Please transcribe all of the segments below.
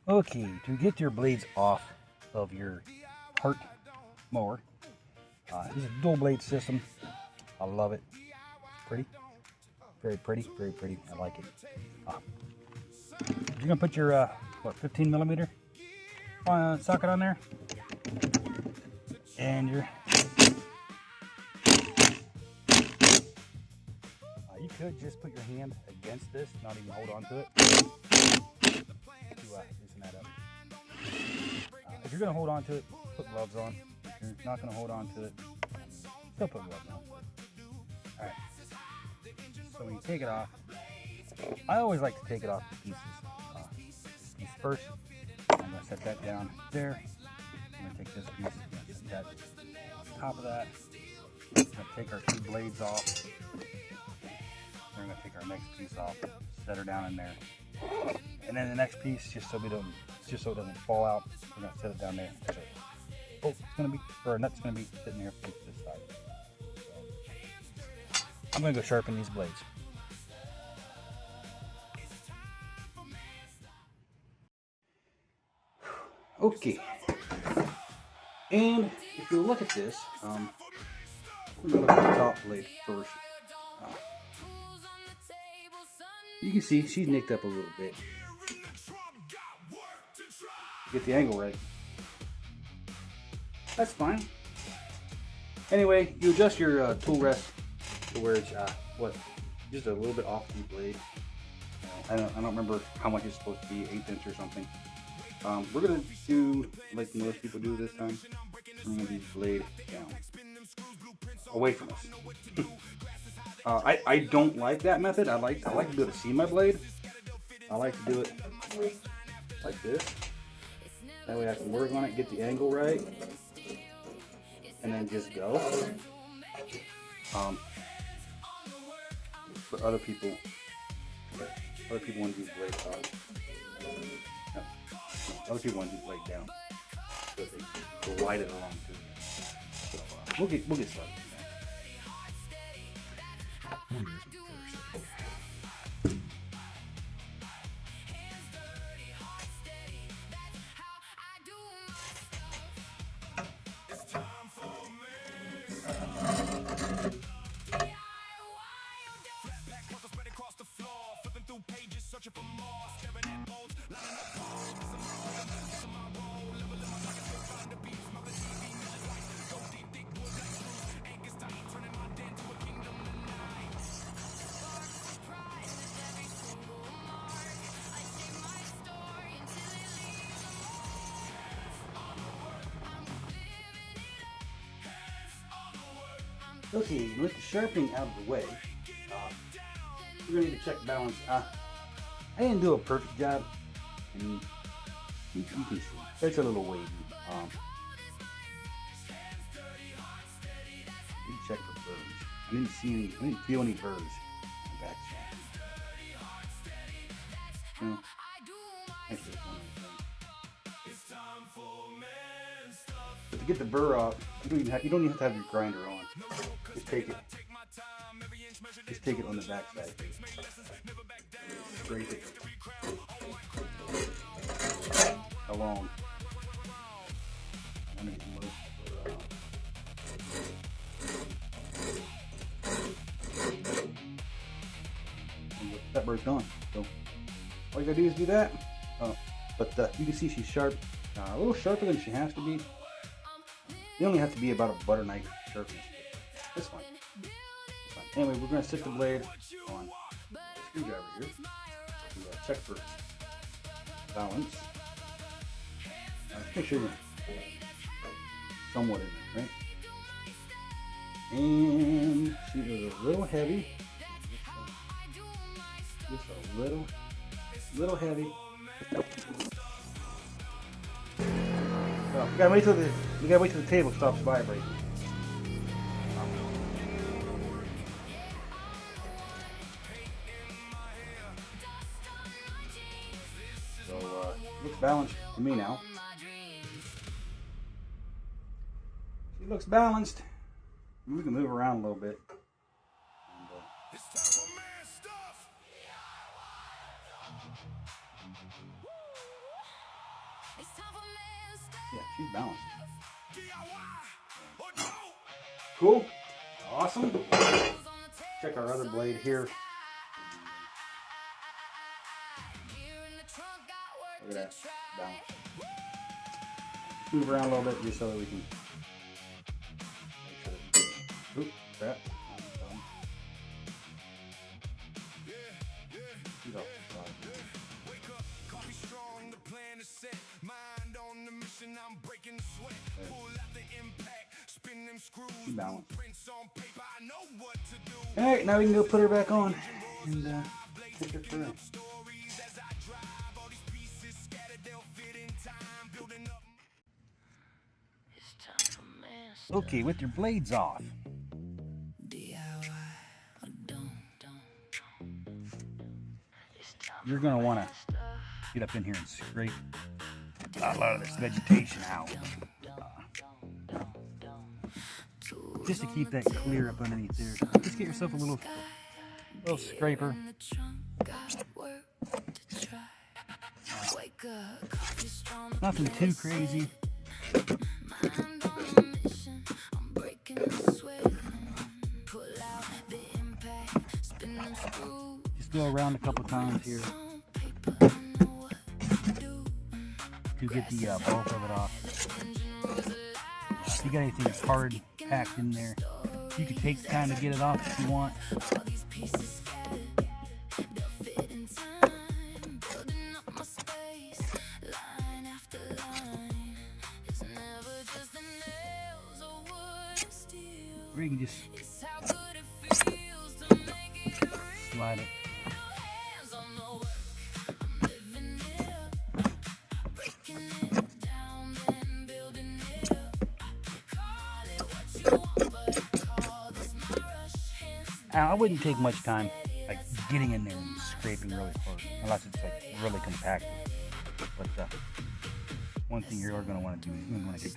Okay, to get your blades off of your Hart mower, this is a dual blade system. I love it. Pretty, very pretty, very pretty. I like it. You're gonna put your 15 millimeter socket on there, and you could just put your hand against this, not even hold on to it. To loosen that up. If you're gonna hold on to it, put gloves on. If you're not gonna hold on to it, still put gloves on. All right. So when you take it off, I always like to take it off the pieces. Piece first. I'm gonna set that down there. I'm gonna take this piece. I'm gonna set that on top of that. I'm gonna take our two blades off. We're gonna take our next piece off, set her down in there, and then the next piece, just so it doesn't fall out, we're gonna set it down there. So, it's gonna be, or a nut's gonna be sitting there to this side. So, I'm gonna go sharpen these blades. Okay, and if you look at this, we're gonna look at the top blade first. You can see she's nicked up a little bit. Get the angle right. That's fine. Anyway, you adjust your tool rest to where it's just a little bit off the blade. I don't remember how much it's supposed to be, 1/8 inch or something. We're gonna do like most people do this time. We're gonna do blade down, away from us. I don't like that method. I like to be able to see my blade. I like to do it like this. That way I can work on it, get the angle right, and then just go. But other people want to do blade up. No, other people want to do blade down, so they glide it along too. So we'll get started. Okay, with the sharpening out of the way, we're going to need to check balance. I didn't do a perfect job. I mean, you can see it's a little wavy. Check for birds. I didn't feel any birds on the back side. No. Actually, it's one of the things. But to get the burr off, you don't even have to have your grinder on. Just take it on the back side. Scrape it along. That bird's gone. So all you gotta do is do that. But you can see she's sharp, a little sharper than she has to be. You only have to be about a butter knife sharpness. That's fine. Anyway, we're going to sit the blade on the screwdriver here to check for balance. Make sure you're somewhat in there, right? And she was a little heavy. Just a little heavy. So we gotta wait till the table stops vibrating. Looks balanced to me now. She looks balanced. We can move around a little bit. She's balanced. Cool. Awesome. Check our other blade here. Look at that. Balance. Move around a little bit just so that we can make sure that. Oop, that. Go. Balance. Alright, now we can go put her back on and take her through. Okay, with your blades off, you're going to want to get up in here and scrape a lot of this vegetation out. Just to keep that clear up underneath there. Just get yourself a little scraper. Nothing too crazy. Just go around a couple times here to get the bulk of it off. If you got anything hard packed in there, you can take time to get it off if you want. Or you can just slide it. I wouldn't take much time like getting in there and scraping really hard, unless it's like really compacted. But one thing you're going to want to do is you're going to want to get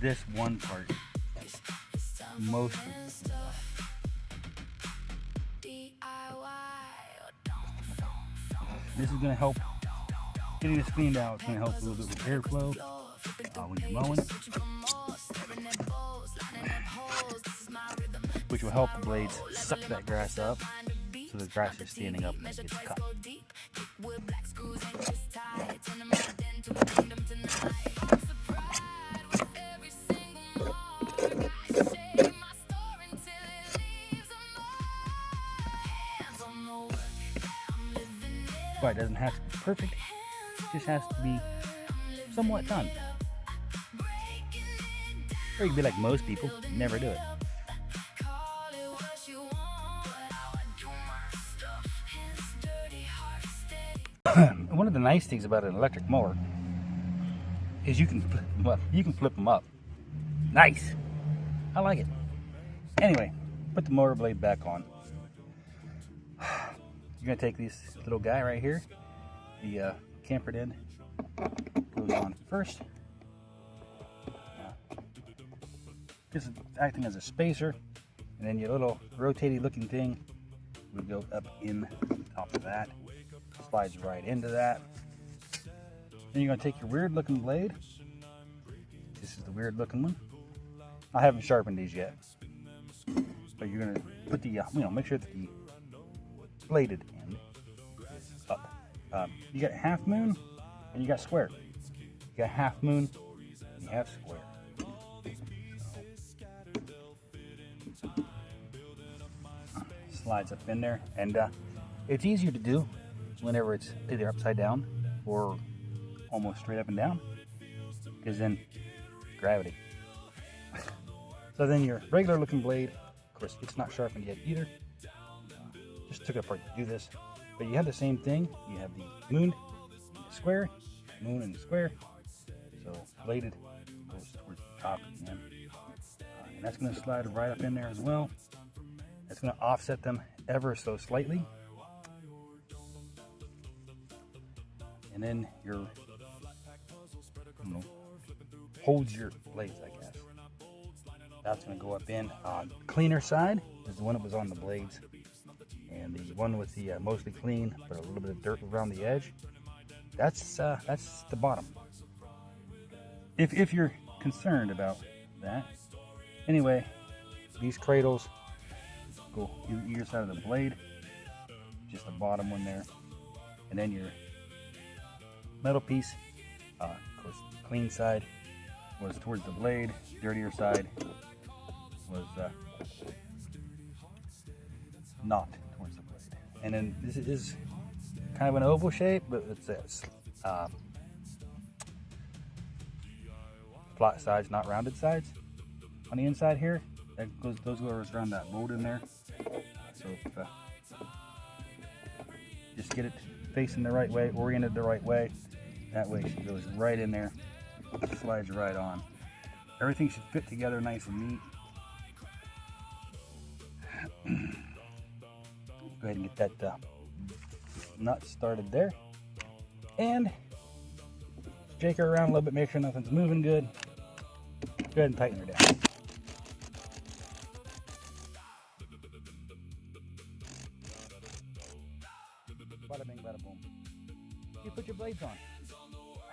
this one part most of it off. This is going to help getting this cleaned out. It's going to help a little bit with airflow when you're mowing, which will help the blades suck that grass up so the grass is standing up and it gets cut. But it doesn't have to be perfect, it just has to be somewhat done. Or you can be like most people, never do it. One of the nice things about an electric mower is you can flip them up. Nice. I like it. Anyway, put the mower blade back on. You're gonna take this little guy right here. The campered end goes on first. This is acting as a spacer, and then your little rotating looking thing would go up in top of that. Slides right into that. Then you're going to take your weird looking blade. This is the weird looking one. I haven't sharpened these yet, but you're going to put the make sure that the bladed end is up. You got half moon and you got square. You got half moon and you have square. Slides up in there, and it's easier to do whenever it's either upside down or almost straight up and down, because then gravity. So then your regular looking blade, of course it's not sharpened yet either, just took it apart to do this, but you have the same thing. You have the moon and the square, moon and the square, so bladed goes towards the top again, and that's going to slide right up in there as well. That's going to offset them ever so slightly. And then your holds your blades, I guess. That's going to go up in. Cleaner side is the one that was on the blades, and the one with the mostly clean but a little bit of dirt around the edge. That's the bottom. if you're concerned about that. Anyway, these cradles go either side of the blade, just the bottom one there, and then your metal piece, of course, clean side was towards the blade, dirtier side was not towards the blade. And then this is kind of an oval shape, but it's flat sides, not rounded sides. On the inside here, those go around that bolt in there. So just get it facing the right way, oriented the right way. That way she goes right in there, slides right on. Everything should fit together nice and neat. Go ahead and get that nut started there. And shake her around a little bit, make sure nothing's moving good. Go ahead and tighten her down. Bada bing, bada boom. You put your blades on.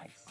Nice.